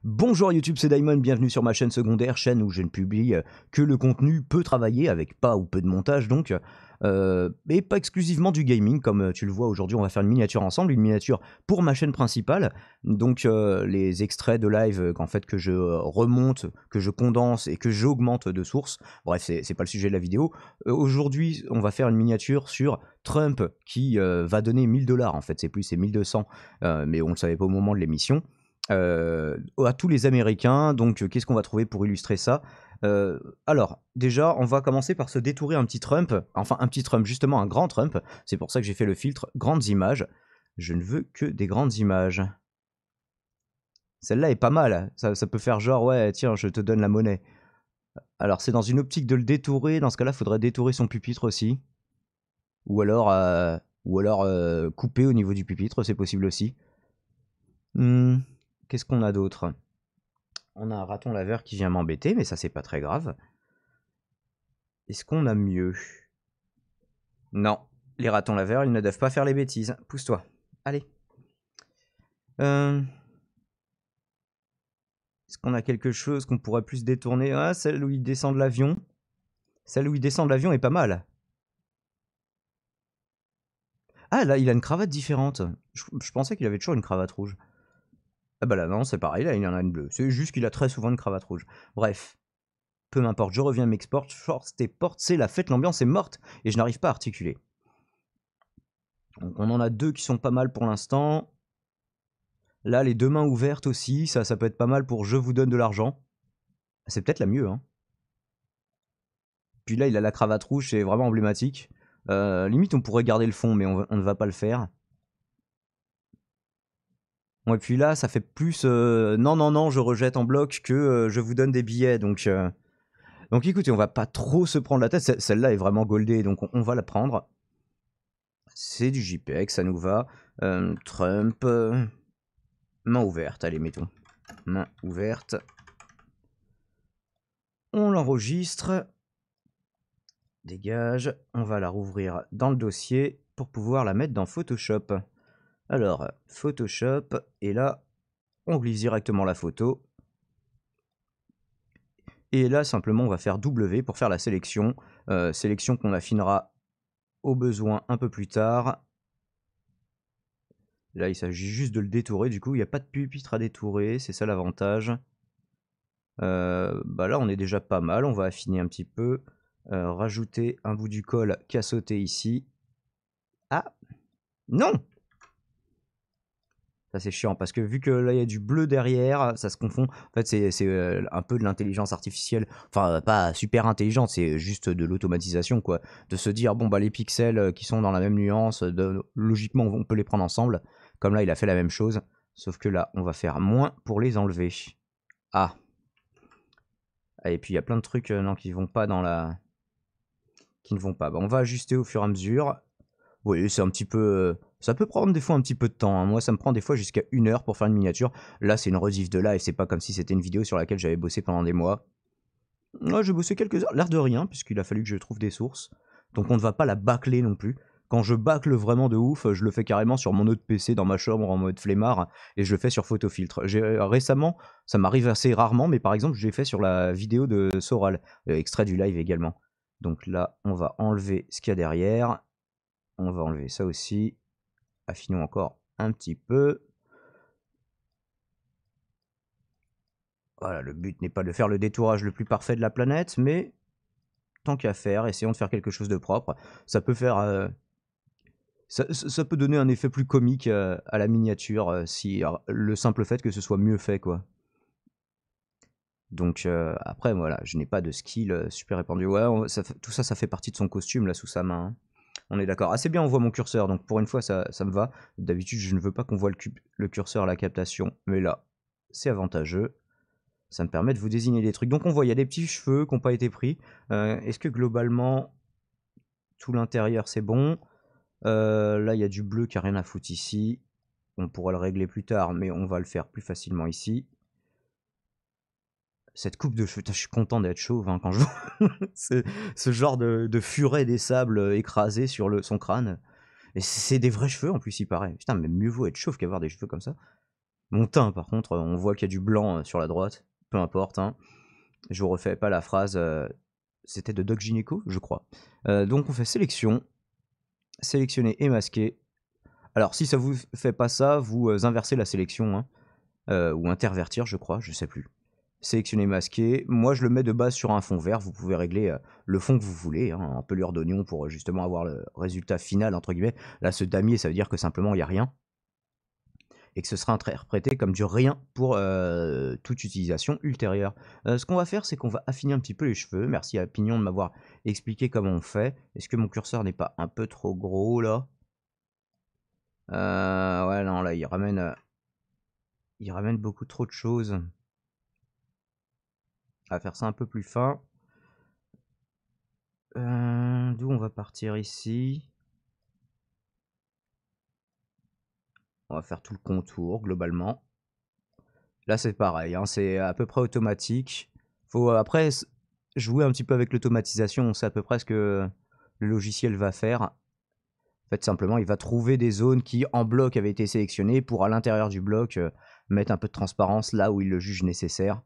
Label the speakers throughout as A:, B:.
A: Bonjour YouTube, c'est Daimon, bienvenue sur ma chaîne secondaire, chaîne où je ne publie que le contenu peu travaillé, avec pas ou peu de montage donc, et pas exclusivement du gaming, comme tu le vois aujourd'hui, on va faire une miniature ensemble, une miniature pour ma chaîne principale, donc les extraits de live qu'en fait que je remonte, que je condense et que j'augmente de source, bref c'est pas le sujet de la vidéo. Aujourd'hui on va faire une miniature sur Trump qui va donner 1000 $ en fait, c'est 1200, mais on le savait pas au moment de l'émission. À tous les Américains. Donc, qu'est-ce qu'on va trouver pour illustrer ça? Alors, déjà, on va commencer par se détourer un petit Trump, enfin un petit Trump, justement un grand Trump. C'est pour ça que j'ai fait le filtre grandes images. Je ne veux que des grandes images. Celle-là est pas mal. Ça peut faire genre, ouais, tiens, je te donne la monnaie. Alors, c'est dans une optique de le détourer. Dans ce cas-là, il faudrait détourer son pupitre aussi. Ou alors couper au niveau du pupitre, c'est possible aussi. Qu'est-ce qu'on a d'autre? On a un raton laveur qui vient m'embêter, mais ça c'est pas très grave. Est-ce qu'on a mieux? Non, les ratons laveurs, ils ne doivent pas faire les bêtises. Pousse-toi. Allez. Est-ce qu'on a quelque chose qu'on pourrait plus détourner? Ah, celle où il descend de l'avion. Celle où il descend de l'avion est pas mal. Ah, là, il a une cravate différente. Je pensais qu'il avait toujours une cravate rouge. Ah bah là, non, c'est pareil, là, il en a une bleue. C'est juste qu'il a très souvent une cravate rouge. Bref. Peu m'importe, je reviens, m'exporte, force tes portes, c'est la fête, l'ambiance est morte, et je n'arrive pas à articuler. Donc on en a deux qui sont pas mal pour l'instant. Là, les deux mains ouvertes aussi, ça peut être pas mal pour je vous donne de l'argent. C'est peut-être la mieux, hein. Puis là, il a la cravate rouge, c'est vraiment emblématique. Limite, on pourrait garder le fond, mais on ne va pas le faire. Bon, et puis là, ça fait plus non, non, non, je rejette en bloc que je vous donne des billets. Donc écoutez, on va pas trop se prendre la tête. Celle-là est vraiment goldée, donc on va la prendre. C'est du JPEG, ça nous va. Trump. Main ouverte, allez, mettons. Main ouverte. On l'enregistre. Dégage. On va la rouvrir dans le dossier pour pouvoir la mettre dans Photoshop. Alors, Photoshop. Et là, on glisse directement la photo. Et là, simplement, on va faire W pour faire la sélection. Sélection qu'on affinera au besoin un peu plus tard. Là, il s'agit juste de le détourer. Du coup, il n'y a pas de pupitre à détourer. C'est ça l'avantage. Bah là, on est déjà pas mal. On va affiner un petit peu. Rajouter un bout du col qui a sauté ici. Ah! Non! Ça c'est chiant parce que vu que là il y a du bleu derrière, ça se confond. En fait c'est un peu de l'intelligence artificielle. Enfin pas super intelligente, c'est juste de l'automatisation quoi. De se dire bon bah les pixels qui sont dans la même nuance, logiquement on peut les prendre ensemble. Comme là il a fait la même chose. Sauf que là on va faire moins pour les enlever. Ah! Et puis il y a plein de trucs non, qui vont pas dans la... Qui ne vont pas. Bah, on va ajuster au fur et à mesure. Oui, c'est un petit peu... ça peut prendre des fois un petit peu de temps, hein. Moi, ça me prend des fois jusqu'à 1 heure pour faire une miniature. Là, c'est une rediff de live, c'est pas comme si c'était une vidéo sur laquelle j'avais bossé pendant des mois. Moi, j'ai bossé quelques heures, l'air de rien, puisqu'il a fallu que je trouve des sources. Donc on ne va pas la bâcler non plus. Quand je bâcle vraiment de ouf, je le fais carrément sur mon autre PC dans ma chambre en mode flemmard, et je le fais sur photofiltre. Récemment, ça m'arrive assez rarement, mais par exemple, je l'ai fait sur la vidéo de Soral, extrait du live également. Donc là, on va enlever ce qu'il y a derrière. On va enlever ça aussi. Affinons encore un petit peu. Voilà, le but n'est pas de faire le détourage le plus parfait de la planète, mais tant qu'à faire, essayons de faire quelque chose de propre. Ça peut faire... ça peut donner un effet plus comique à la miniature, si le simple fait que ce soit mieux fait, quoi. Donc après, voilà, je n'ai pas de skill super répandu. Ouais, tout ça, ça fait partie de son costume, là, sous sa main, hein. On est d'accord. Assez bien, on voit mon curseur, donc pour une fois, ça me va. D'habitude, je ne veux pas qu'on voit le curseur à la captation, mais là, c'est avantageux. Ça me permet de vous désigner des trucs. Donc on voit, il y a des petits cheveux qui n'ont pas été pris. Est-ce que globalement, tout l'intérieur, c'est bon? Là, il y a du bleu qui n'a rien à foutre ici. On pourra le régler plus tard, mais on va le faire plus facilement ici. Cette coupe de cheveux, je suis content d'être chauve hein, quand je vois ce genre de furet des sables écrasés sur son crâne. Et c'est des vrais cheveux en plus, il paraît. Putain, mais mieux vaut être chauve qu'avoir des cheveux comme ça. Mon teint, par contre, on voit qu'il y a du blanc sur la droite. Peu importe, hein. Je vous refais pas la phrase. C'était de Doc Gynéco, je crois. Donc on fait sélection. Sélectionner et masquer. Alors si ça vous fait pas ça, vous inversez la sélection. Hein, ou intervertir, je crois, je sais plus. Sélectionner, masquer. Moi, je le mets de base sur un fond vert. Vous pouvez régler le fond que vous voulez, hein, en pelure d'oignon pour justement avoir le résultat final, entre guillemets. Là, ce damier, ça veut dire que simplement, il n'y a rien. Et que ce sera interprété comme du rien pour toute utilisation ultérieure. Ce qu'on va faire, c'est qu'on va affiner un petit peu les cheveux. Merci à Pignon de m'avoir expliqué comment on fait. Est-ce que mon curseur n'est pas un peu trop gros, là? Ouais, non, là, il ramène beaucoup trop de choses. On va faire ça un peu plus fin. D'où on va partir ici. On va faire tout le contour, globalement. Là, c'est pareil, hein, c'est à peu près automatique. Faut après jouer un petit peu avec l'automatisation. On sait à peu près ce que le logiciel va faire. En fait, simplement, il va trouver des zones qui, en bloc, avaient été sélectionnées pour, à l'intérieur du bloc, mettre un peu de transparence là où il le juge nécessaire.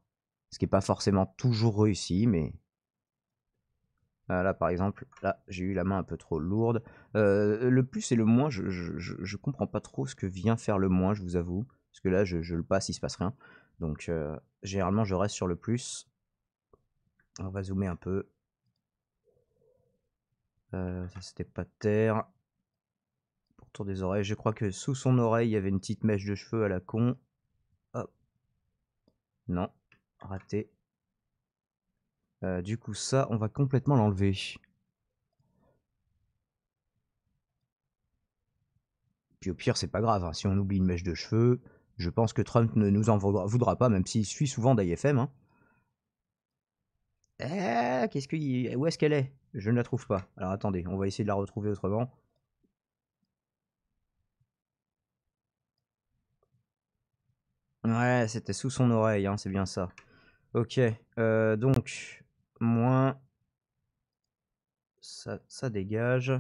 A: Ce qui n'est pas forcément toujours réussi, mais... Là, par exemple, là, j'ai eu la main un peu trop lourde. Le plus et le moins, je comprends pas trop ce que vient faire le moins, je vous avoue. Parce que là, je le passe, il se passe rien. Donc, généralement, je reste sur le plus. On va zoomer un peu. Ça, c'était pas de terre. Autour des oreilles, je crois que sous son oreille, il y avait une petite mèche de cheveux à la con. Hop. Non, raté. Du coup, ça, on va complètement l'enlever. Puis au pire, c'est pas grave, hein. Si on oublie une mèche de cheveux, je pense que Trump ne nous en voudra pas, même s'il suit souvent d'IFM. Hein. Où est-ce qu'elle est? Je ne la trouve pas. Alors attendez, on va essayer de la retrouver autrement. Ouais, c'était sous son oreille, hein, c'est bien ça. Ok, donc, moins... Ça dégage.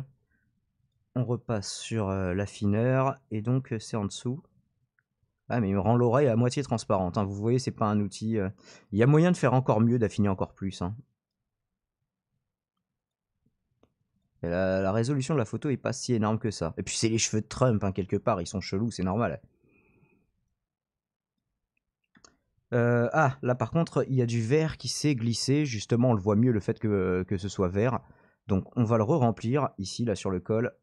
A: On repasse sur l'affineur, et donc c'est en dessous. Ah, mais il me rend l'oreille à moitié transparente. Hein. Vous voyez, c'est pas un outil... Il y a moyen de faire encore mieux, d'affiner encore plus. Hein. Et la résolution de la photo est pas si énorme que ça. Et puis c'est les cheveux de Trump, hein, quelque part, ils sont chelous, c'est normal. Ah, là par contre, il y a du vert qui s'est glissé. Justement, on le voit mieux le fait que ce soit vert. Donc on va le re-remplir, ici, là sur le col.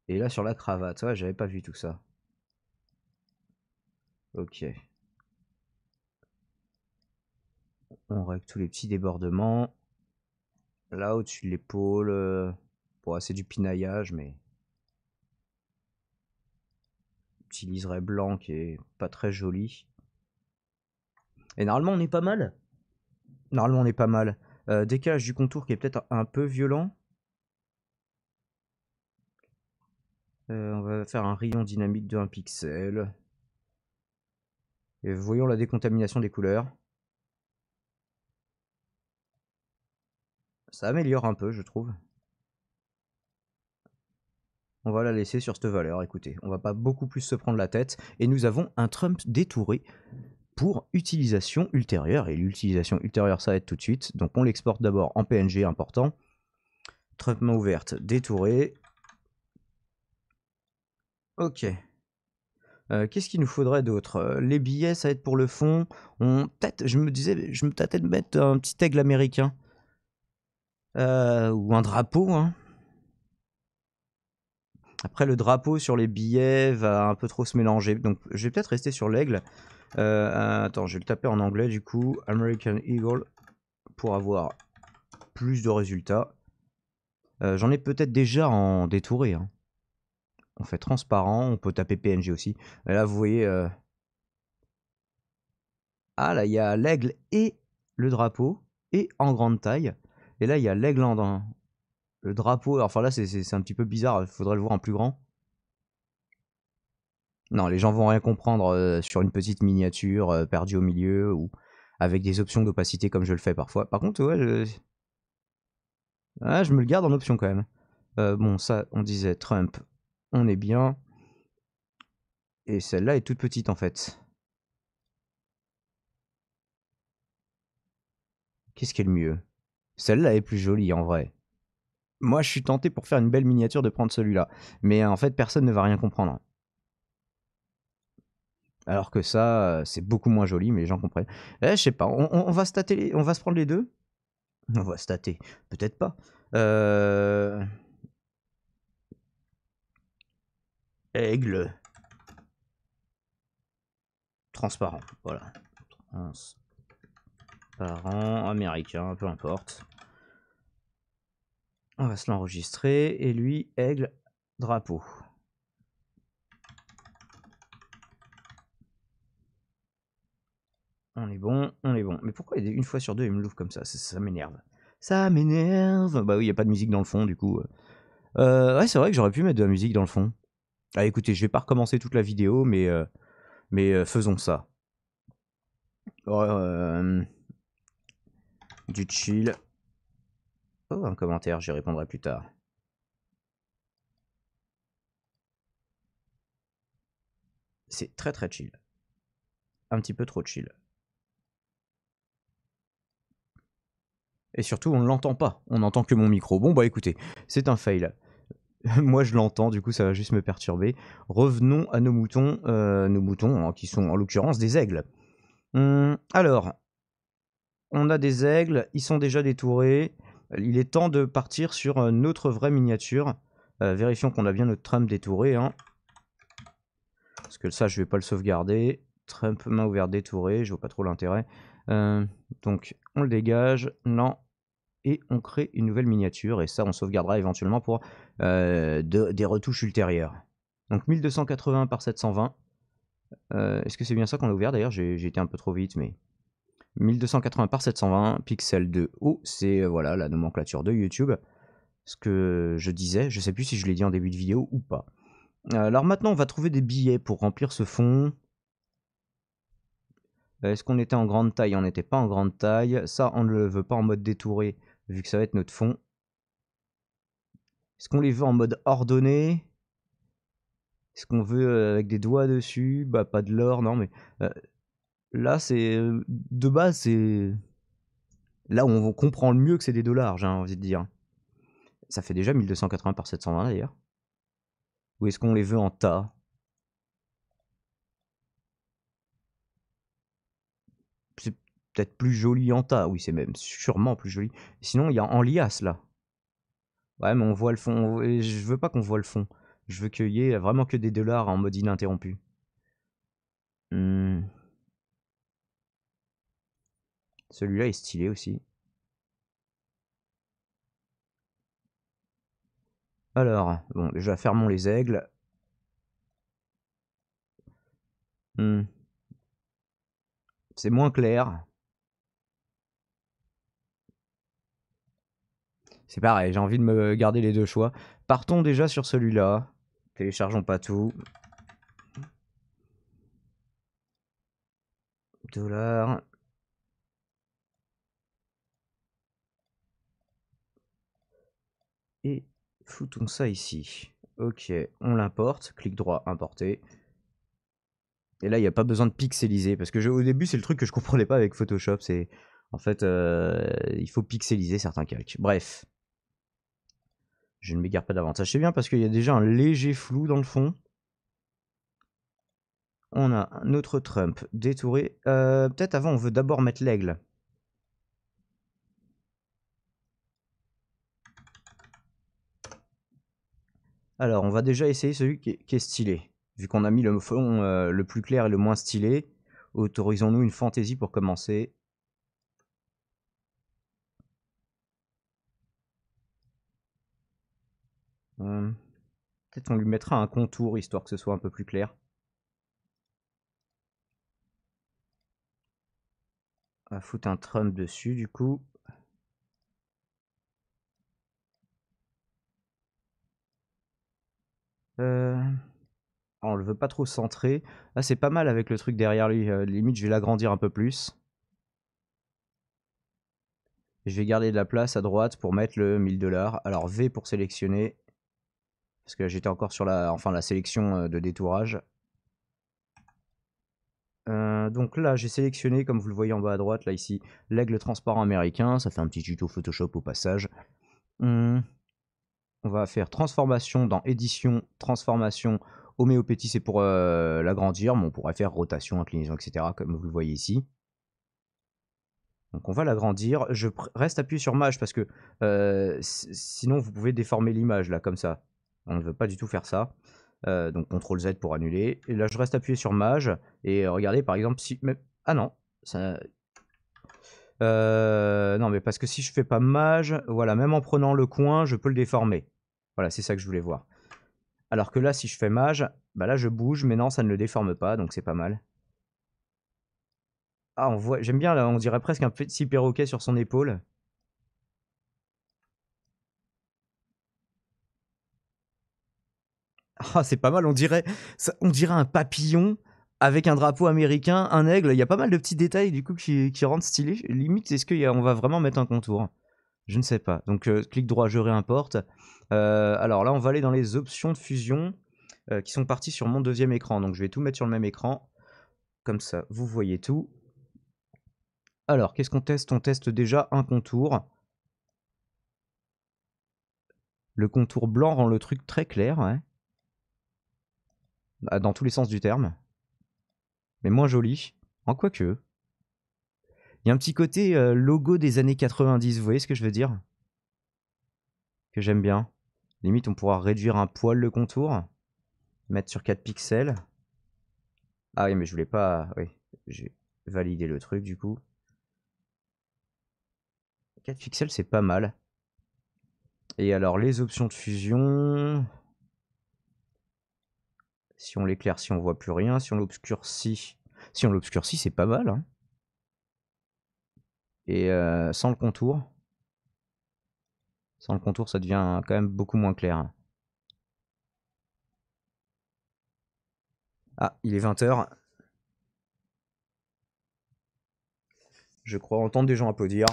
A: Et là sur la cravate. Ouais, j'avais pas vu tout ça. Ok. On règle tous les petits débordements. Là, au-dessus de l'épaule. Bon, c'est du pinaillage, mais... Petit liseré blanc qui est pas très joli. Et normalement, on est pas mal. Normalement, on est pas mal. Décalage du contour qui est peut-être un peu violent. On va faire un rayon dynamique de 1 pixel. Et voyons la décontamination des couleurs. Ça améliore un peu, je trouve. On va la laisser sur cette valeur, écoutez. On va pas beaucoup plus se prendre la tête. Et nous avons un Trump détouré pour utilisation ultérieure. Et l'utilisation ultérieure, ça va être tout de suite. Donc on l'exporte d'abord en PNG important. Trump main ouverte, détouré. Ok. Qu'est-ce qu'il nous faudrait d'autre? Les billets, ça va être pour le fond. Je me tâtais de mettre un petit aigle américain. Ou un drapeau. Hein. Après, le drapeau sur les billets va un peu trop se mélanger. Donc, je vais peut-être rester sur l'aigle. Attends, je vais le taper en anglais du coup. American Eagle. Pour avoir plus de résultats. J'en ai peut-être déjà en détouré. Hein. On fait transparent. On peut taper PNG aussi. Et là, vous voyez... Ah, là, il y a l'aigle et le drapeau. Et en grande taille. Et là, il y a l'aigle en... Le drapeau... Enfin là, c'est un petit peu bizarre. Il faudrait le voir en plus grand. Non, les gens vont rien comprendre sur une petite miniature perdue au milieu ou avec des options d'opacité comme je le fais parfois. Par contre, ouais, je me le garde en option quand même. Bon, ça, on disait Trump, on est bien. Et celle-là est toute petite en fait. Qu'est-ce qui est le mieux? Celle-là est plus jolie en vrai. Moi, je suis tenté pour faire une belle miniature de prendre celui-là. Mais en fait, personne ne va rien comprendre. Alors que ça, c'est beaucoup moins joli, mais les gens comprennent. Je sais pas, on va stater, on va se prendre les deux? On va stater, peut-être pas. Aigle. Transparent, voilà. Transparent, américain, peu importe. On va se l'enregistrer. Et lui, aigle, drapeau. On est bon, on est bon. Mais pourquoi une fois sur deux, il me l'ouvre comme ça? Ça m'énerve. Ça m'énerve. Bah oui, il n'y a pas de musique dans le fond, du coup. Ouais, c'est vrai que j'aurais pu mettre de la musique dans le fond. Ah, écoutez, je vais pas recommencer toute la vidéo, mais faisons ça. Du chill. Oh, un commentaire, j'y répondrai plus tard. C'est très très chill. Un petit peu trop chill. Et surtout, on ne l'entend pas. On n'entend que mon micro. Bon, bah écoutez, c'est un fail. Moi, je l'entends, du coup, ça va juste me perturber. Revenons à nos moutons, hein, qui sont en l'occurrence des aigles. Alors, on a des aigles, ils sont déjà détourés. Il est temps de partir sur notre vraie miniature. Vérifions qu'on a bien notre Trump détouré. Hein. Parce que ça, je vais pas le sauvegarder. Trump, main ouverte détouré, je vois pas trop l'intérêt. Donc, on le dégage. Non. Et on crée une nouvelle miniature. Et ça, on sauvegardera éventuellement pour des retouches ultérieures. Donc, 1280 par 720. Est-ce que c'est bien ça qu'on a ouvert? D'ailleurs, j'ai été un peu trop vite, mais... 1280 par 720 pixels de haut, c'est voilà la nomenclature de YouTube. Ce que je disais, je sais plus si je l'ai dit en début de vidéo ou pas. Alors maintenant, on va trouver des billets pour remplir ce fond. Est-ce qu'on était en grande taille? On n'était pas en grande taille. Ça, on ne le veut pas en mode détouré, vu que ça va être notre fond. Est-ce qu'on les veut en mode ordonné? Est-ce qu'on veut avec des doigts dessus? Bah, pas de l'or, non, mais là, c'est de base, c'est là où on comprend le mieux que c'est des dollars, j'ai envie de dire. Ça fait déjà 1280 par 720 d'ailleurs. Ou est-ce qu'on les veut en tas? C'est peut-être plus joli en tas. Oui, c'est même sûrement plus joli. Sinon, il y a en liasse là. Ouais, mais on voit le fond. Je veux pas qu'on voit le fond. Je veux qu'il y ait vraiment que des dollars en mode ininterrompu. Celui-là est stylé aussi. Alors, bon, déjà fermons les aigles. C'est moins clair. C'est pareil, j'ai envie de me garder les deux choix. Partons déjà sur celui-là. Téléchargeons pas tout. Dollars. Et foutons ça ici. Ok, on l'importe. Clic droit, importer. Et là, il n'y a pas besoin de pixeliser. Parce que au début, c'est le truc que je comprenais pas avec Photoshop. C'est en fait, il faut pixeliser certains calques. Bref. Je ne m'égare pas davantage. C'est bien parce qu'il y a déjà un léger flou dans le fond. On a notre Trump détouré. Peut-être avant, on veut d'abord mettre l'aigle. Alors, on va déjà essayer celui qui est stylé. Vu qu'on a mis le fond le plus clair et le moins stylé, autorisons-nous une fantaisie pour commencer. Peut-être on lui mettra un contour, histoire que ce soit un peu plus clair. On va foutre un Trump dessus, du coup. On le veut pas trop centrer. Là, c'est pas mal avec le truc derrière lui. Limite, je vais l'agrandir un peu plus. Je vais garder de la place à droite pour mettre le 1000$. Alors V pour sélectionner. Parce que j'étais encore sur la sélection de détourage. Donc là, j'ai sélectionné, comme vous le voyez en bas à droite, là ici, l'aigle transparent américain. Ça fait un petit tuto Photoshop au passage. On va faire transformation dans édition, transformation, homéopathie, c'est pour l'agrandir, mais on pourrait faire rotation, inclinaison, etc., comme vous le voyez ici. Donc on va l'agrandir. Je reste appuyé sur Maj parce que sinon vous pouvez déformer l'image là comme ça. On ne veut pas du tout faire ça. Donc CTRL Z pour annuler. Et là je reste appuyé sur Maj. Et regardez par exemple si... Ah non, ça... non mais parce que si je fais pas Maj, voilà, même en prenant le coin, je peux le déformer. Voilà, c'est ça que je voulais voir. Alors que là si je fais Maj, bah là je bouge, mais non ça ne le déforme pas, donc c'est pas mal. Ah, on voit, j'aime bien là, on dirait presque un petit perroquet sur son épaule. Ah, c'est pas mal, on dirait un papillon avec un drapeau américain, un aigle. Il y a pas mal de petits détails du coup qui rendent stylé. Limite, est-ce qu'on va vraiment mettre un contour? Je ne sais pas. Donc, clic droit, je réimporte. Alors là, on va aller dans les options de fusion qui sont parties sur mon deuxième écran. Donc, je vais tout mettre sur le même écran. Comme ça, vous voyez tout. Alors, qu'est-ce qu'on teste? On teste déjà un contour. Le contour blanc rend le truc très clair, ouais. Dans tous les sens du terme. Mais moins joli. En quoi que. Il y a un petit côté logo des années 90, vous voyez ce que je veux dire? Que j'aime bien. Limite, on pourra réduire un poil le contour. Mettre sur 4 pixels. Ah oui, mais je voulais pas... Oui, j'ai validé le truc du coup. 4 pixels, c'est pas mal. Et alors, les options de fusion... Si on l'éclaircit, on voit plus rien. Si on l'obscurcit... Si on l'obscurcit, c'est pas mal. Hein. Et sans le contour... Sans le contour, ça devient quand même beaucoup moins clair. Ah, il est 20h. Je crois entendre des gens applaudir.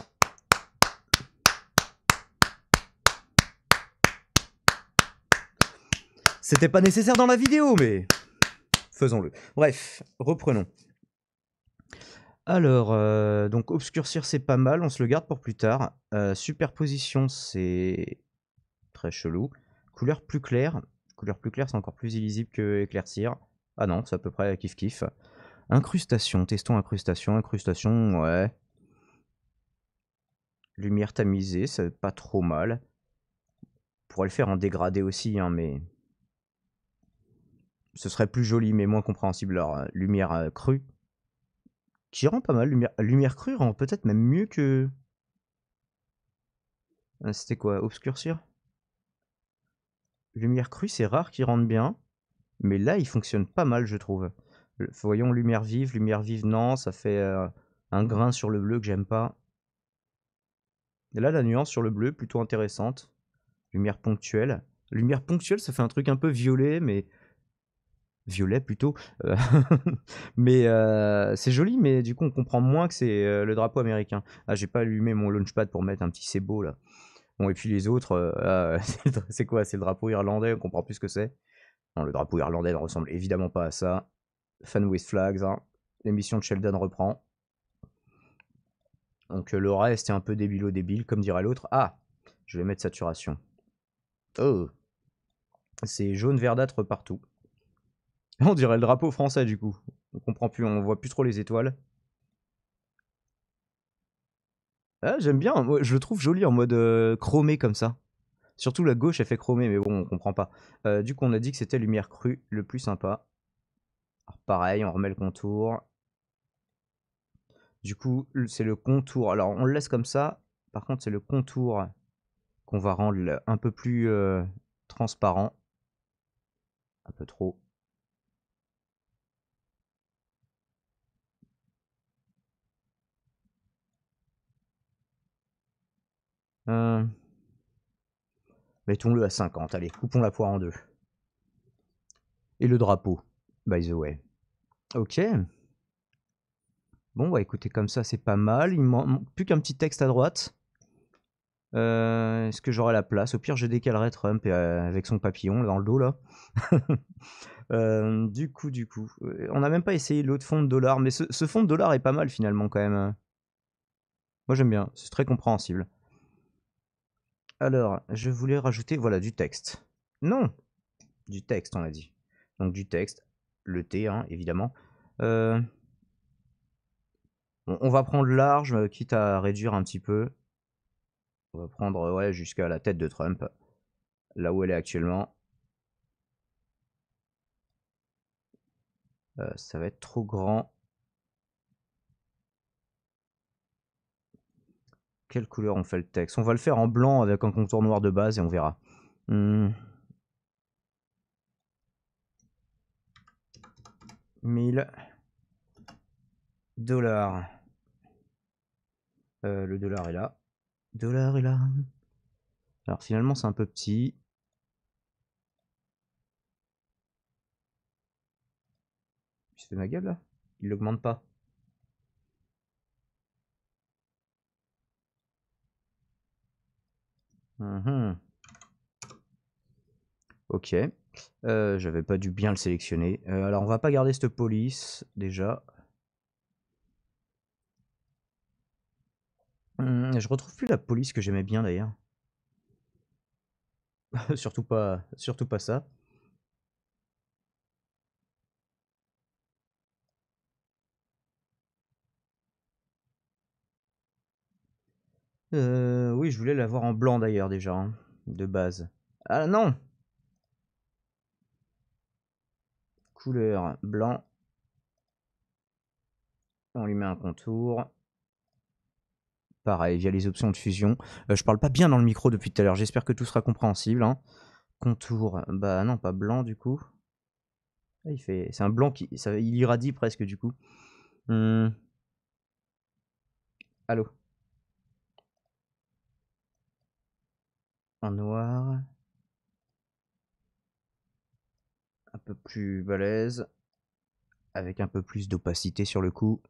A: C'était pas nécessaire dans la vidéo, mais faisons-le. Bref, reprenons. Alors, donc obscurcir c'est pas mal, on se le garde pour plus tard. Superposition c'est très chelou. Couleur plus claire c'est encore plus illisible que éclaircir. Ah non, c'est à peu près kiff kiff. Incrustation, testons incrustation. Incrustation, ouais. Lumière tamisée, c'est pas trop mal. On pourrait le faire en dégradé aussi, hein, mais ce serait plus joli mais moins compréhensible. Alors, lumière crue, qui rend pas mal. Lumière crue rend peut-être même mieux que... C'était quoi? Obscurcir? Lumière crue, c'est rare qu'il rentre bien. Mais là, il fonctionne pas mal, je trouve. Voyons, lumière vive, non, ça fait un grain sur le bleu que j'aime pas. Et là, la nuance sur le bleu, plutôt intéressante. Lumière ponctuelle. Lumière ponctuelle, ça fait un truc un peu violet, mais... Violet, plutôt. Mais c'est joli, mais du coup, on comprend moins que c'est le drapeau américain. Ah, j'ai pas allumé mon launchpad pour mettre un petit c'est beau, là. Bon, et puis les autres, c'est quoi? C'est le drapeau irlandais, on comprend plus ce que c'est. Non, le drapeau irlandais ne ressemble évidemment pas à ça. Fan with Flags, hein. L'émission de Sheldon reprend. Donc le reste est un peu débile, comme dirait l'autre. Ah, je vais mettre saturation. Oh, c'est jaune verdâtre partout. On dirait le drapeau français du coup. On comprend plus, on voit plus trop les étoiles. Ah, j'aime bien, moi, je le trouve joli en mode chromé comme ça. Surtout la gauche elle fait chromé, mais bon, on comprend pas. Du coup, on a dit que c'était lumière crue, le plus sympa. Alors, pareil, on remet le contour. Du coup, c'est le contour. Alors, on le laisse comme ça. Par contre, c'est le contour qu'on va rendre un peu plus transparent. Un peu trop. Mettons-le à 50. Allez, coupons la poire en deux. Et le drapeau, by the way. Ok. Bon, bah écoutez, comme ça, c'est pas mal. Il manque plus qu'un petit texte à droite. Est-ce que j'aurai la place? Au pire, je décalerai Trump avec son papillon dans le dos là. Du coup, on n'a même pas essayé l'autre fond de dollar, mais ce fond de dollar est pas mal finalement quand même. Moi j'aime bien, c'est très compréhensible. Alors, je voulais rajouter, voilà, du texte. Non, du texte on a dit. Donc du texte, le T, hein, évidemment. On va prendre large, quitte à réduire un petit peu. On va prendre ouais, jusqu'à la tête de Trump, là où elle est actuellement. Ça va être trop grand. Quelle couleur on fait le texte? On va le faire en blanc avec un contour noir de base et on verra. 1000 dollars. Le dollar est là. Dollar est là. Alors finalement c'est un peu petit. Il se fait ma gueule là? Il l'augmente pas. Ok. J'avais pas dû bien le sélectionner. Alors on va pas garder cette police déjà. Je retrouve plus la police que j'aimais bien d'ailleurs. surtout pas ça. Oui, je voulais l'avoir en blanc d'ailleurs déjà, hein, de base. Ah non! Couleur blanc. On lui met un contour. Pareil, via les options de fusion. Je parle pas bien dans le micro depuis tout à l'heure, j'espère que tout sera compréhensible. Hein. Contour, bah non, pas blanc du coup. Ah, c'est un blanc il irradie presque du coup. Allô? En noir. Un peu plus balèze. Avec un peu plus d'opacité sur le coup.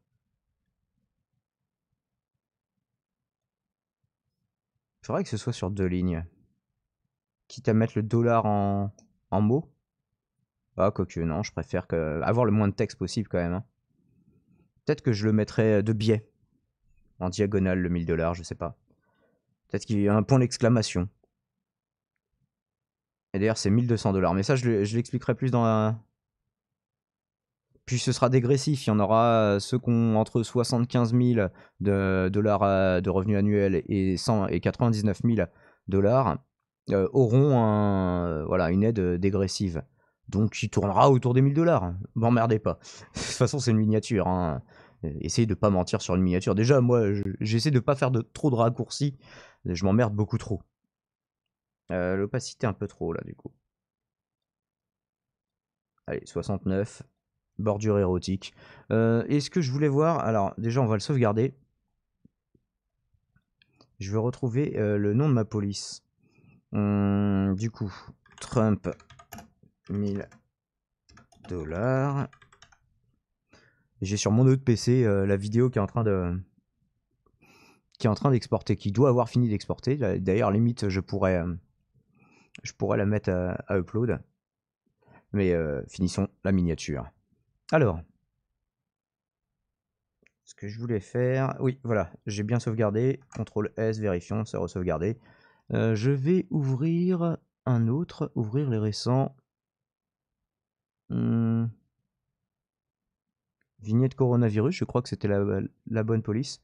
A: Il faudrait que ce soit sur 2 lignes. Quitte à mettre le dollar en mots. Ah, quoique, non, je préfère avoir le moins de texte possible quand même. Hein. Peut-être que je le mettrais de biais. En diagonale, le 1000 dollars, je sais pas. Peut-être qu'il y a un point d'exclamation. Et d'ailleurs, c'est 1200 dollars. Mais ça, je l'expliquerai plus dans la. Puis ce sera dégressif. Il y en aura ceux qui ont entre 75 000 de dollars de revenus annuels et 99 000 dollars auront voilà, une aide dégressive. Donc il tournera autour des 1000 dollars. M'emmerdez pas. De toute façon, c'est une miniature. Hein. Essayez de pas mentir sur une miniature. Déjà, moi, j'essaie de pas faire trop de raccourcis. Je m'emmerde beaucoup trop. L'opacité un peu trop là, du coup. Allez, 69. Bordure érotique. Et ce que je voulais voir, alors déjà on va le sauvegarder. Je veux retrouver le nom de ma police. Du coup, Trump 1000 dollars. J'ai sur mon autre PC la vidéo qui est en train d'exporter, qui doit avoir fini d'exporter. D'ailleurs, limite, je pourrais la mettre à upload. Mais finissons la miniature. Alors, ce que je voulais faire, oui, voilà, j'ai bien sauvegardé. CTRL S, vérifions, c'est re-sauvegardé. Je vais ouvrir un autre, ouvrir les récents. Vignette coronavirus, je crois que c'était la bonne police.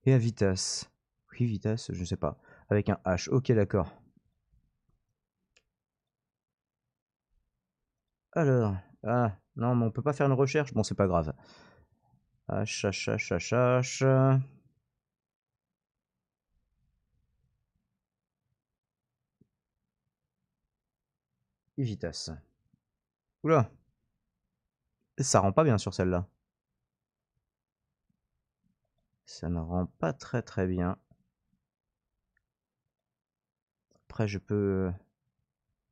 A: Et à Vitas. Oui, Vitas, je ne sais pas. Avec un H, ok d'accord. Alors, ah, non, mais on peut pas faire une recherche, bon c'est pas grave. H, H, H, H, H. Et Vitas. Oula, ça rend pas bien sur celle-là. Ça ne rend pas très bien. Après, je peux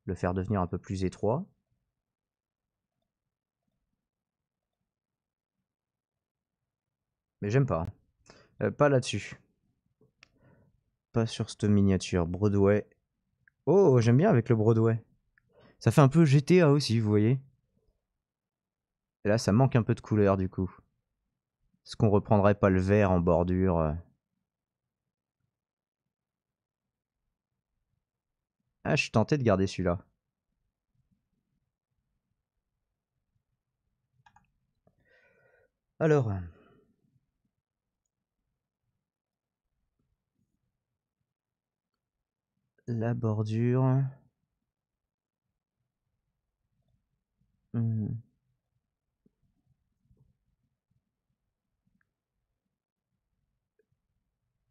A: le faire devenir un peu plus étroit. Mais j'aime pas. Pas là-dessus. pas sur cette miniature. Broadway. Oh, j'aime bien avec le Broadway. Ça fait un peu GTA aussi, vous voyez. Et là, ça manque un peu de couleur du coup. Est-ce qu'on reprendrait pas le vert en bordure? Ah, je suis tenté de garder celui-là. Alors, la bordure. Hmm.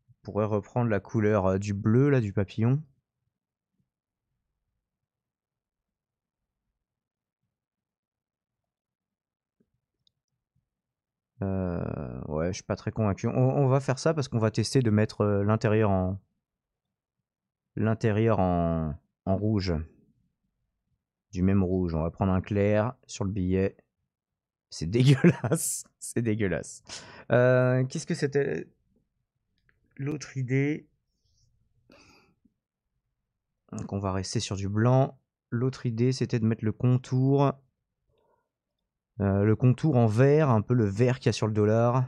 A: On pourrait reprendre la couleur du bleu là du papillon. Ouais, je suis pas très convaincu. On va faire ça parce qu'on va tester de mettre l'intérieur en rouge. Du même rouge. On va prendre un clair sur le billet. C'est dégueulasse. C'est dégueulasse. Qu'est-ce que c'était l'autre idée? Donc on va rester sur du blanc. L'autre idée, c'était de mettre le contour. Le contour en vert, un peu le vert qu'il y a sur le dollar.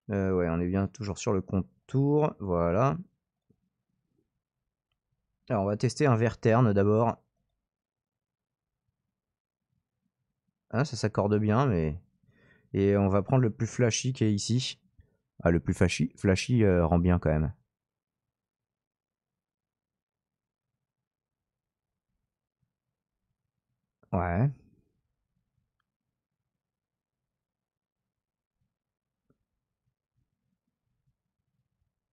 A: Ouais, on est bien toujours sur le contour. Voilà. Alors on va tester un vert terne d'abord. Ah, ça s'accorde bien, mais... Et on va prendre le plus flashy qui est ici. Ah, le plus flashy rend bien quand même. Ouais.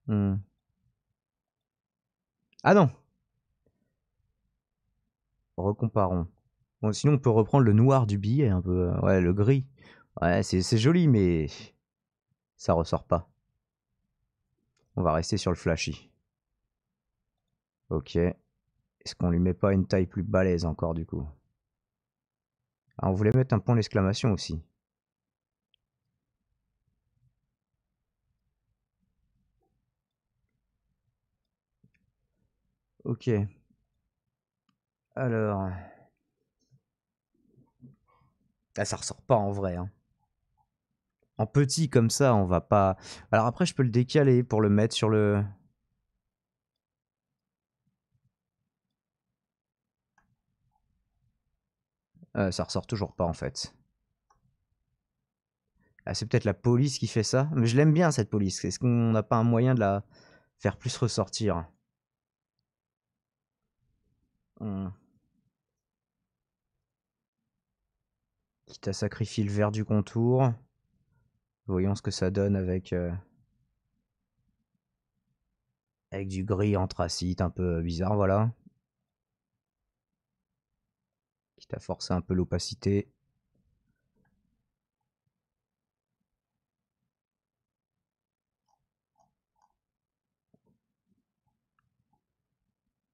A: Hmm. Ah non, recomparons. Bon, sinon on peut reprendre le noir du billet un peu. Ouais, le gris. Ouais, c'est joli, mais ça ressort pas. On va rester sur le flashy. Ok. Est-ce qu'on lui met pas une taille plus balèze encore du coup? Ah, on voulait mettre un point d'exclamation aussi. Ok. Alors. Ah, ça ressort pas en vrai, hein. En petit comme ça, on va pas. Alors après, je peux le décaler pour le mettre sur le. Ça ressort toujours pas en fait. Ah, c'est peut-être la police qui fait ça. Mais je l'aime bien cette police. Est-ce qu'on n'a pas un moyen de la faire plus ressortir? Hmm. Quitte à sacrifier le vert du contour. Voyons ce que ça donne avec du gris anthracite un peu bizarre, voilà. Quitte à forcer un peu l'opacité.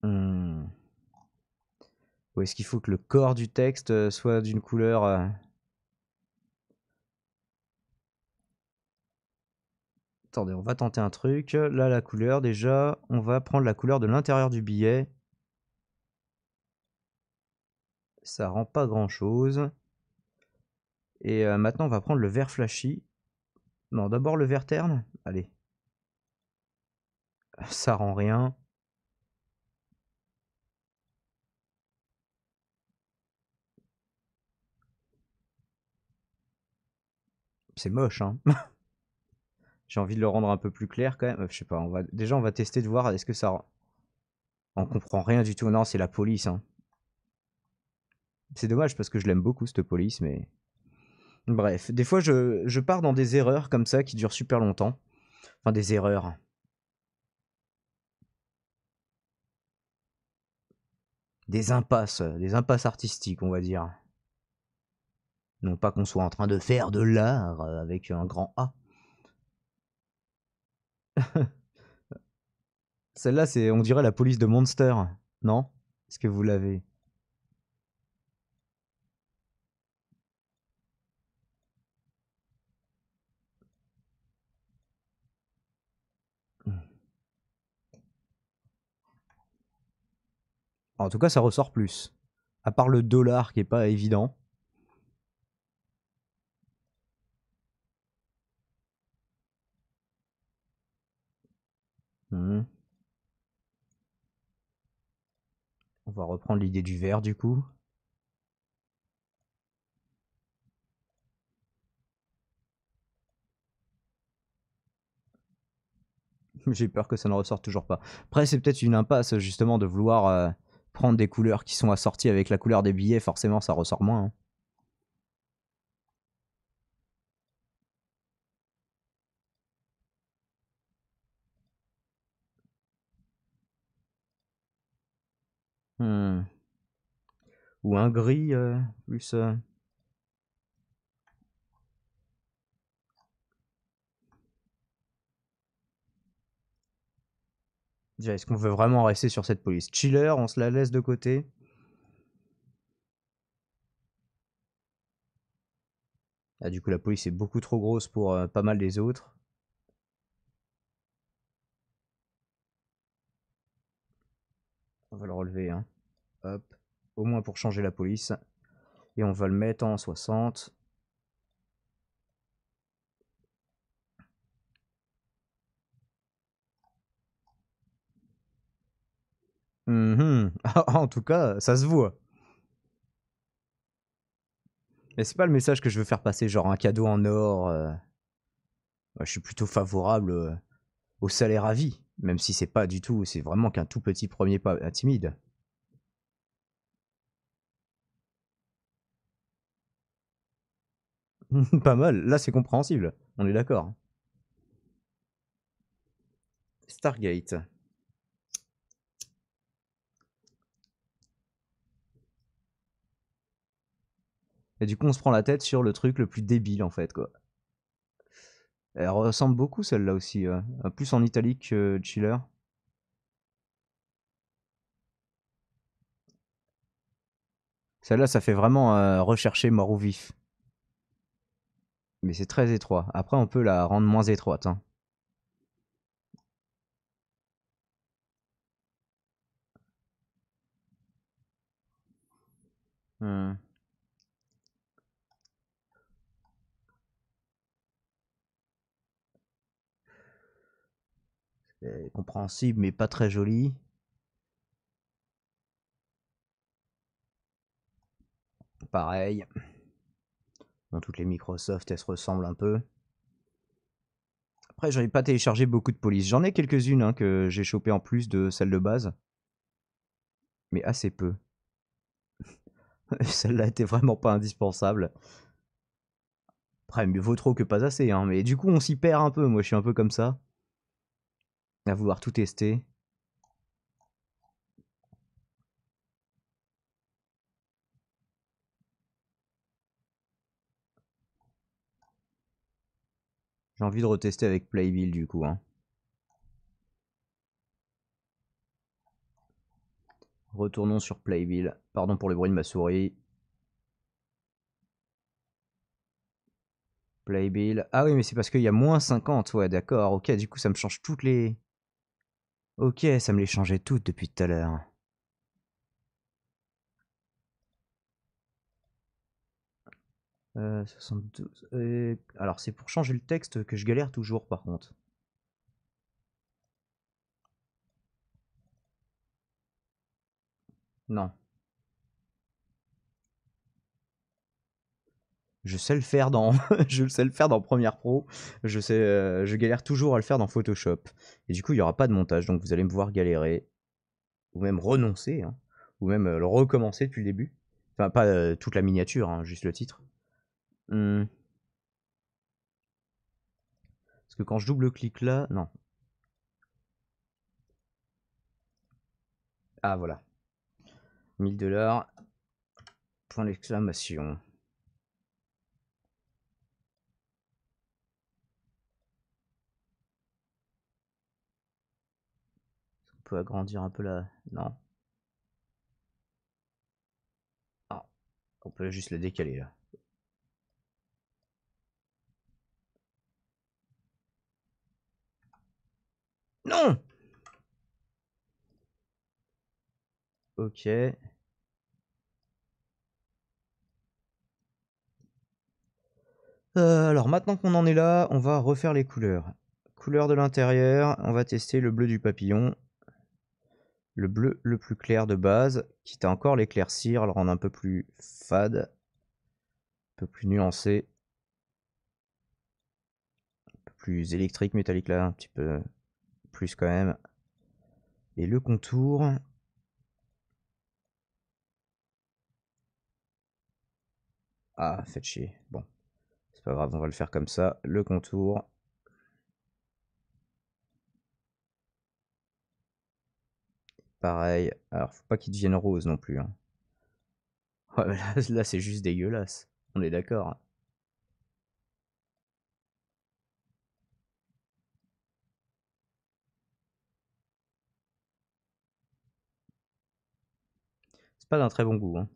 A: Hmm. Ou est-ce qu'il faut que le corps du texte soit d'une couleur Attendez, on va tenter un truc. Là, la couleur, déjà, on va prendre la couleur de l'intérieur du billet. Ça rend pas grand-chose. Et maintenant, on va prendre le vert flashy. Non, d'abord le vert terne. Allez, ça rend rien. C'est moche, hein. J'ai envie de le rendre un peu plus clair quand même. Je sais pas, déjà, on va tester de voir est-ce que ça... On comprend rien du tout. Non, c'est la police, hein. C'est dommage parce que je l'aime beaucoup, cette police, mais... Bref, des fois, je pars dans des erreurs comme ça qui durent super longtemps. Enfin, des erreurs. Des impasses artistiques, on va dire. Non pas qu'on soit en train de faire de l'art avec un grand A. Celle-là, c'est, on dirait la police de Monster, non? Est-ce que vous l'avez? En tout cas, ça ressort plus. À part le dollar qui est pas évident. Hmm. On va reprendre l'idée du vert du coup. J'ai peur que ça ne ressorte toujours pas. Après, c'est peut-être une impasse justement de vouloir prendre des couleurs qui sont assorties avec la couleur des billets. Forcément, ça ressort moins, hein. Hmm. Ou un gris plus. Déjà, est-ce qu'on veut vraiment rester sur cette police chiller? On se la laisse de côté. Ah, du coup, la police est beaucoup trop grosse pour pas mal des autres. On va le relever, hein. Hop. Au moins pour changer la police. Et on va le mettre en 60. Mhm. En tout cas, ça se voit. Mais c'est pas le message que je veux faire passer, genre un cadeau en or. Moi, je suis plutôt favorable au salaire à vie, même si c'est pas du tout, c'est vraiment qu'un tout petit premier pas timide. Pas mal, là c'est compréhensible, on est d'accord. Stargate. Et du coup, on se prend la tête sur le truc le plus débile en fait, quoi. Elle ressemble beaucoup celle-là aussi, plus en italique que Chiller. Celle-là, ça fait vraiment rechercher mort ou vif. Mais c'est très étroit. Après, on peut la rendre moins étroite, hein. Hmm. C'est compréhensible, mais pas très joli. Pareil. Dans toutes les Microsoft, elles se ressemblent un peu. Après, j'en ai pas téléchargé beaucoup de polices. J'en ai quelques-unes hein, que j'ai chopées en plus de celles de base. Mais assez peu. Celle-là était vraiment pas indispensable. Après, mieux vaut trop que pas assez. Hein. Mais du coup, on s'y perd un peu. Moi, je suis un peu comme ça. À vouloir tout tester. J'ai envie de retester avec Playbill du coup. Hein. Retournons sur Playbill. Pardon pour le bruit de ma souris. Playbill. Ah oui, mais c'est parce qu'il y a moins 50. Ouais, d'accord. Ok, du coup, ça me change toutes les... Ok, ça me les changeait toutes depuis tout à l'heure. 72. Alors, c'est pour changer le texte que je galère toujours, par contre. Non. Je sais le faire dans, je sais le faire dans Premiere Pro. Je galère toujours à le faire dans Photoshop. Et du coup, il n'y aura pas de montage, donc vous allez me voir galérer, ou même renoncer, hein, ou même le recommencer depuis le début. Enfin, pas toute la miniature, hein, juste le titre. Hmm. Parce que quand je double-clique là, non. Ah voilà, 1000 $. Point d'exclamation. On peut agrandir un peu la. Non. Ah, on peut juste la décaler là. Non. Ok. Alors maintenant qu'on en est là, on va refaire les couleurs. Couleur de l'intérieur, on va tester le bleu du papillon. Le bleu le plus clair de base, quitte à encore l'éclaircir, le rendre un peu plus fade, un peu plus nuancé, un peu plus électrique, métallique là, un petit peu plus quand même. Et le contour, ah faites chier, bon, c'est pas grave, on va le faire comme ça. Le contour, pareil, alors faut pas qu'il devienne rose non plus, hein. Ouais, là c'est juste dégueulasse, on est d'accord. C'est pas d'un très bon goût, hein.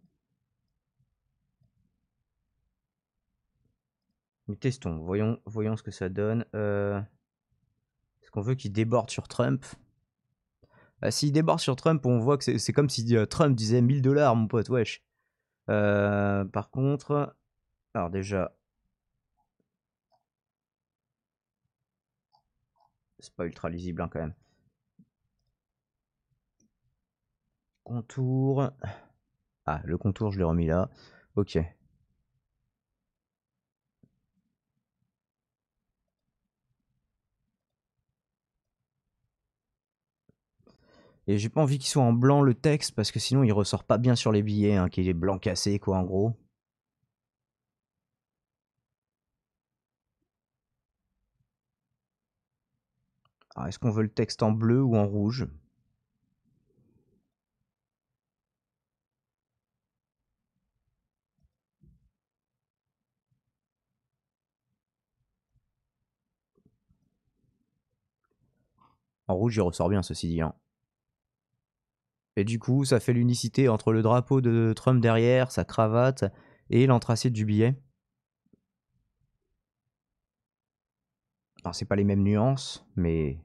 A: Mais testons, voyons ce que ça donne. Est-ce qu'on veut qu'il déborde sur Trump? Bah, s'il déborde sur Trump, on voit que c'est comme si Trump disait 1000 $, mon pote, wesh. Par contre, alors déjà, c'est pas ultra lisible hein, quand même. Contour. Ah, le contour, je l'ai remis là. Ok. Et j'ai pas envie qu'il soit en blanc le texte parce que sinon il ressort pas bien sur les billets, hein, qu'il est blanc cassé quoi en gros. Alors est-ce qu'on veut le texte en bleu ou en rouge? En rouge il ressort bien ceci dit, hein. Et du coup ça fait l'unicité entre le drapeau de Trump derrière, sa cravate et l'anthracite du billet. Alors c'est pas les mêmes nuances, mais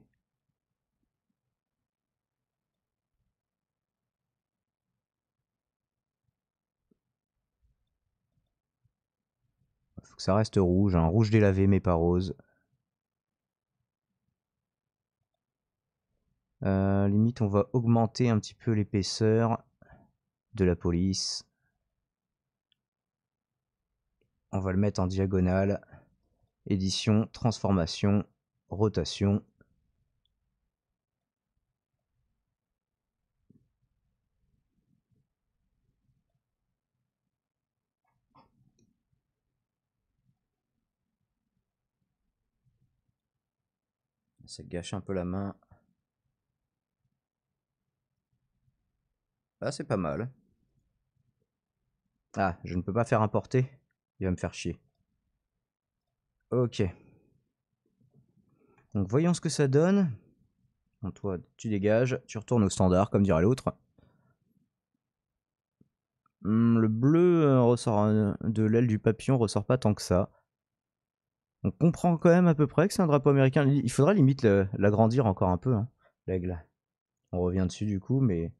A: faut que ça reste rouge, un rouge délavé mais pas rose. Limite on va augmenter un petit peu l'épaisseur de la police. On va le mettre en diagonale. Édition, transformation, rotation. Ça gâche un peu la main. Ah, c'est pas mal. Ah, je ne peux pas faire importer. Il va me faire chier. Ok. Donc voyons ce que ça donne. Donc toi, tu dégages, tu retournes au standard, comme dirait l'autre. Le bleu ressort de l'aile du papillon ressort pas tant que ça. On comprend quand même à peu près que c'est un drapeau américain. Il faudrait limite l'agrandir encore un peu, hein, l'aigle. On revient dessus du coup, mais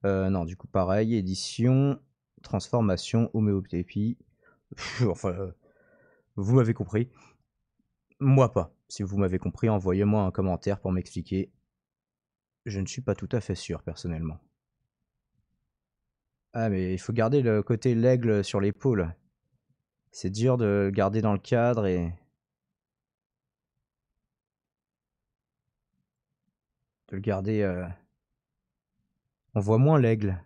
A: non, du coup pareil, édition, transformation, homéopathie. Enfin, vous m'avez compris. Moi pas. Si vous m'avez compris, envoyez-moi un commentaire pour m'expliquer. Je ne suis pas tout à fait sûr personnellement. Ah mais il faut garder le côté l'aigle sur l'épaule. C'est dur de le garder dans le cadre et de le garder... On voit moins l'aigle.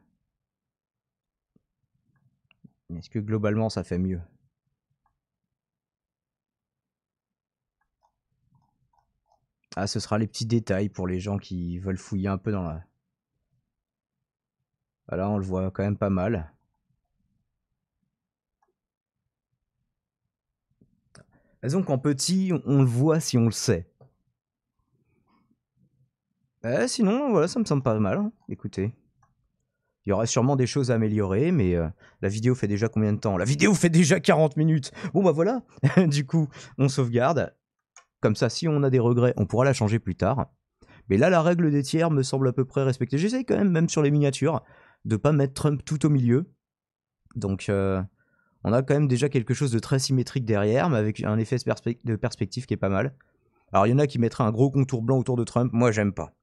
A: Mais est-ce que globalement ça fait mieux? Ah, ce sera les petits détails pour les gens qui veulent fouiller un peu dans la... Voilà, on le voit quand même pas mal. Disons qu'en petit, on le voit si on le sait. Sinon, voilà, ça me semble pas mal, hein. Écoutez. Il y aurait sûrement des choses à améliorer, mais la vidéo fait déjà combien de temps? La vidéo fait déjà 40 minutes. Bon bah voilà, du coup, on sauvegarde. Comme ça, si on a des regrets, on pourra la changer plus tard. Mais là, la règle des tiers me semble à peu près respectée. J'essaye quand même sur les miniatures, de pas mettre Trump tout au milieu. Donc on a quand même déjà quelque chose de très symétrique derrière, mais avec un effet de perspective qui est pas mal. Alors il y en a qui mettraient un gros contour blanc autour de Trump, moi j'aime pas.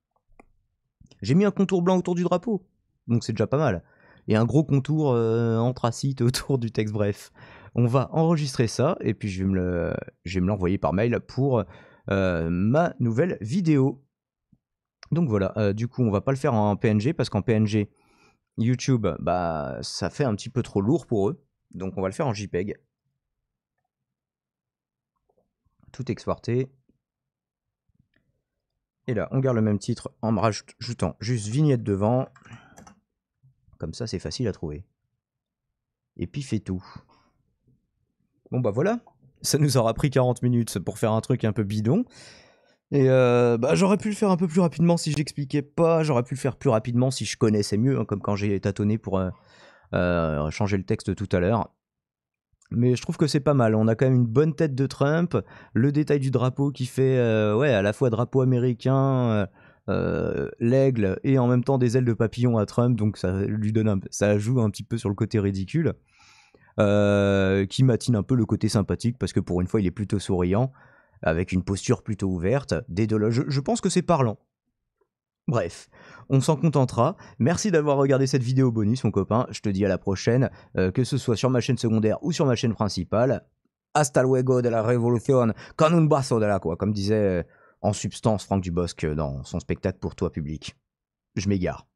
A: J'ai mis un contour blanc autour du drapeau, donc c'est déjà pas mal. Et un gros contour anthracite autour du texte, bref. On va enregistrer ça, et puis je vais me l'envoyer par mail pour ma nouvelle vidéo. Donc voilà, du coup on va pas le faire en PNG, parce qu'en PNG, YouTube, bah ça fait un petit peu trop lourd pour eux. Donc on va le faire en JPEG. Tout exporté. Et là, on garde le même titre en me rajoutant juste vignette devant. Comme ça, c'est facile à trouver. Et puis fait tout. Bon bah voilà. Ça nous aura pris 40 minutes pour faire un truc un peu bidon. Et bah, j'aurais pu le faire un peu plus rapidement si j'expliquais pas. J'aurais pu le faire plus rapidement si je connaissais mieux, hein, comme quand j'ai tâtonné pour changer le texte tout à l'heure. Mais je trouve que c'est pas mal. On a quand même une bonne tête de Trump. Le détail du drapeau qui fait ouais, à la fois drapeau américain, l'aigle et en même temps des ailes de papillon à Trump. Donc ça lui donne ça joue un petit peu sur le côté ridicule. Qui matine un peu le côté sympathique parce que pour une fois il est plutôt souriant, avec une posture plutôt ouverte. Je pense que c'est parlant. Bref, on s'en contentera. Merci d'avoir regardé cette vidéo bonus, mon copain. Je te dis à la prochaine, que ce soit sur ma chaîne secondaire ou sur ma chaîne principale. Hasta luego de la révolution, con un basso de la quoi, comme disait en substance Franck Dubosc dans son spectacle pour toi public. Je m'égare.